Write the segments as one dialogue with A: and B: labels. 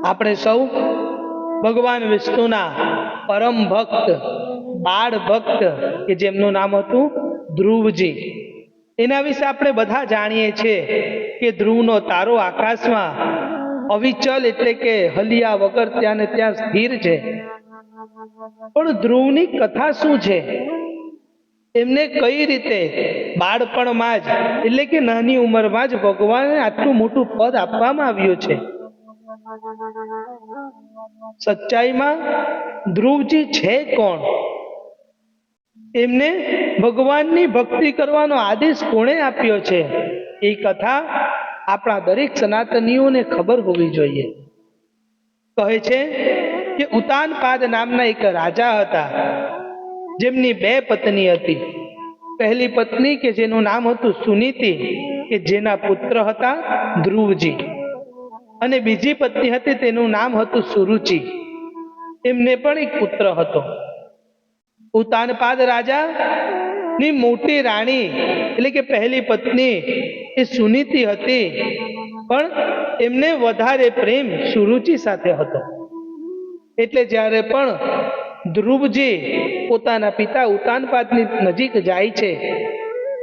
A: આપણે સૌ ભગવાન વિષ્ણુના પરમ ભક્ત બાળ ભક્ત કે જેમનું નામ હતું ધ્રુવજી, એના વિશે આપણે બધા જાણીએ છીએ કે ધ્રુવનો તારો આકાશમાં અવિચલ એટલે કે હલિયા વગર ત્યાં ને ત્યાં સ્થિર છે. પણ ધ્રુવની કથા શું છે? એમને કઈ રીતે બાળપણમાં જ એટલે કે નાની ઉંમરમાં જ ભગવાને આટલું મોટું પદ આપવામાં આવ્યું છે? સચ્ચાઈમાં ધ્રુવજી છે કોણ? એમને ભગવાનની ભક્તિ કરવાનો આદેશ કોણે આપ્યો છે? એ કથા આપણા દરેક સનાતનીઓને ખબર હોવી જોઈએ. કહે છે કે ઉતાનપાદ નામના એક રાજા હતા, જેમની 2 પત્ની હતી. પહેલી પત્ની કે જેનું નામ હતું સુનીતિ, કે જેના પુત્ર હતા ધ્રુવજી, અને બીજી પત્ની હતી તેનું નામ હતું સુરુચિ. એમને પણ એક પુત્ર હતો. ઉતાનપાદ રાજા ની મોટી રાણી એટલે કે પહેલી પત્ની એ સુનીતિ હતી, પણ એમને વધારે પ્રેમ સુરુચિ સાથે હતો. એટલે જ્યારે પણ ધ્રુવજી પોતાના પિતા ઉતાનપાદની નજીક જાય છે,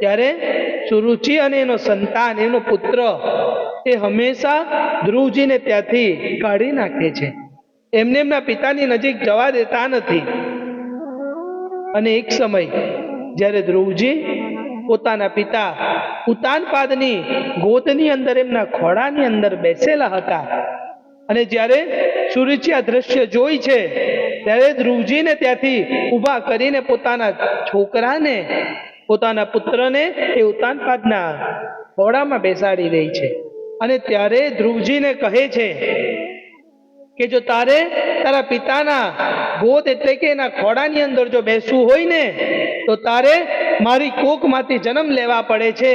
A: ત્યારે સુરુચિ અને એનો સંતાન એનો પુત્ર એ હંમેશા ધ્રુવજીને ત્યાંથી કાઢી નાખે છે. એમને એમના પિતાની નજીક જવા દેતા નથી. અને એક સમય જ્યારે ધ્રુવજી પોતાના પિતા ઉતાનપાદની ગોદની અંદર એમના ખોળાની અંદર બેસેલા હતા, અને જ્યારે સુરુચિ આ દ્રશ્ય જોઈ છે, ત્યારે ધ્રુવજીને ત્યાંથી ઊભા કરીને પોતાના છોકરાને પોતાના પુત્રને એ ઉતાનપાદના ખોળામાં બેસાડી રહી છે. અને ત્યારે ધ્રુવજીને કહે છે કે જો તારે તારા પિતાના ગોદ એટલે કે એના ખોળાની અંદર જો બેસવું હોય ને, તો તારે મારી કોખમાંથી જન્મ લેવા પડે છે,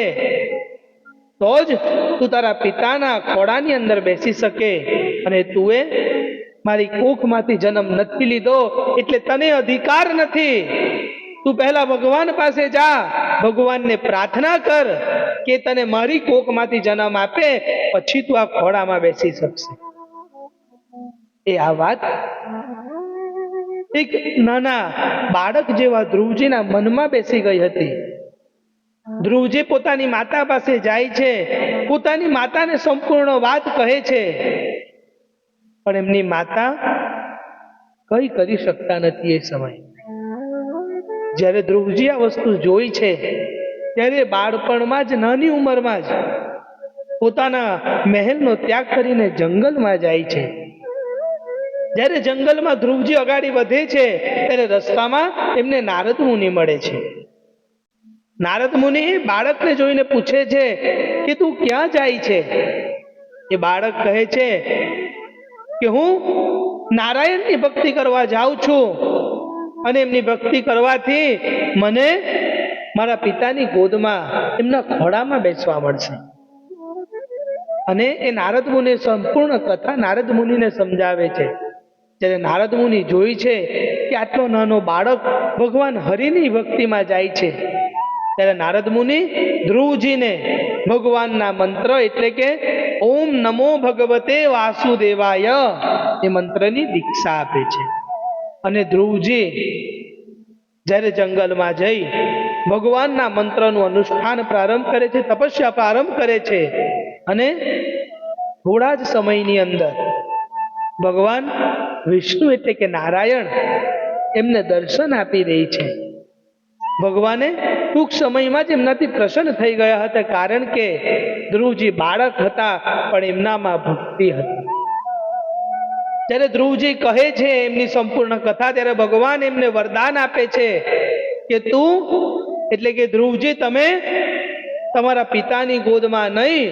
A: તો જ તું તારા પિતાના ખોળાની અંદર બેસી શકે. અને તું મારી કોખમાંથી જન્મ નથી લીધો એટલે તને અધિકાર નથી. તું પહેલા ભગવાન પાસે જા, ભગવાનને પ્રાર્થના કર કે તને મારી કોખમાંથી જન્મ આપે, પછી તું આ ખોળામાં બેસી શકશે. એ આ વાત એક નાના બાળક જેવા ધ્રુવજીના મનમાં બેસી ગઈ હતી. ધ્રુવજી પોતાની માતા પાસે જાય છે, પોતાની માતાને સંપૂર્ણ વાત કહે છે, પણ એમની માતા કઈ કરી શકતા નથી. એ સમય જ્યારે ધ્રુવજી આ વસ્તુ જોઈ છે, ત્યારે બાળપણમાં જ નાની ઉંમરમાં જ પોતાના મહેલનો ત્યાગ કરીને જંગલમાં જાય છે. જ્યારે જંગલમાં ધ્રુવજી અગાડી વધે છે, ત્યારે રસ્તામાં એમને નારદ મુનિ મળે છે. નારદ મુનિ બાળકને જોઈને પૂછે છે કે તું ક્યાં જાય છે? એ બાળક કહે છે કે હું નારાયણની ભક્તિ કરવા જાઉં છું, અને એમની ભક્તિ કરવાથી મને મારા પિતાની ગોદમાં એમના ખોળામાં બેસવા મળશે. અને એ નારદ મુનિ સંપૂર્ણ કથા નારદ મુનિને સમજાવે છે. જ્યારે નારદ મુનિ જોઈ છે કે આટલો નાનો બાળક ભગવાન હરિની ભક્તિમાં જાય છે, ત્યારે નારદ મુનિ ધ્રુવજીને ભગવાનના મંત્ર એટલે કે ઓમ નમો ભગવતે વાસુદેવાય એ મંત્રની દીક્ષા આપે છે. અને ધ્રુવજી જ્યારે જંગલમાં જઈ ભગવાનના મંત્રનું અનુષ્ઠાન પ્રારંભ કરે છે, તપસ્યા પ્રારંભ કરે છે, અને થોડા જ સમયની અંદર ભગવાન વિષ્ણુ એટલે કે નારાયણ એમને દર્શન આપી રહી છે. ભગવાને ટૂંક સમયમાં જ એમનાથી પ્રસન્ન થઈ ગયા હતા, કારણ કે ધ્રુવજી બાળક હતા, પણ એમનામાં ભક્તિ હતી. જ્યારે ધ્રુવજી કહે છે એમની સંપૂર્ણ કથા, ત્યારે ભગવાન એમને વરદાન આપે છે કે તું એટલે કે ધ્રુવજી તમે તમારા પિતાની ગોદમાં નહીં,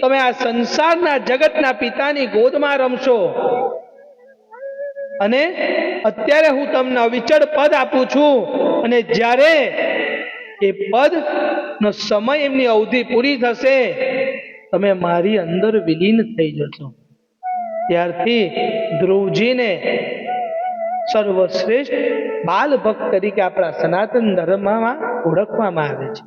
A: તમે આ સંસારના જગતના પિતાની ગોદમાં રમશો. અને અત્યારે હું તમને અવિચળ પદ આપું છું, અને જ્યારે એ પદ નો સમય એમની અવધિ પૂરી થશે, તમે મારી અંદર વિલીન થઈ જશો. ત્યારથી ધ્રુવજીને સર્વશ્રેષ્ઠ બાલ ભક્ત તરીકે આપણા સનાતન ધર્મમાં ઓળખવામાં આવે છે.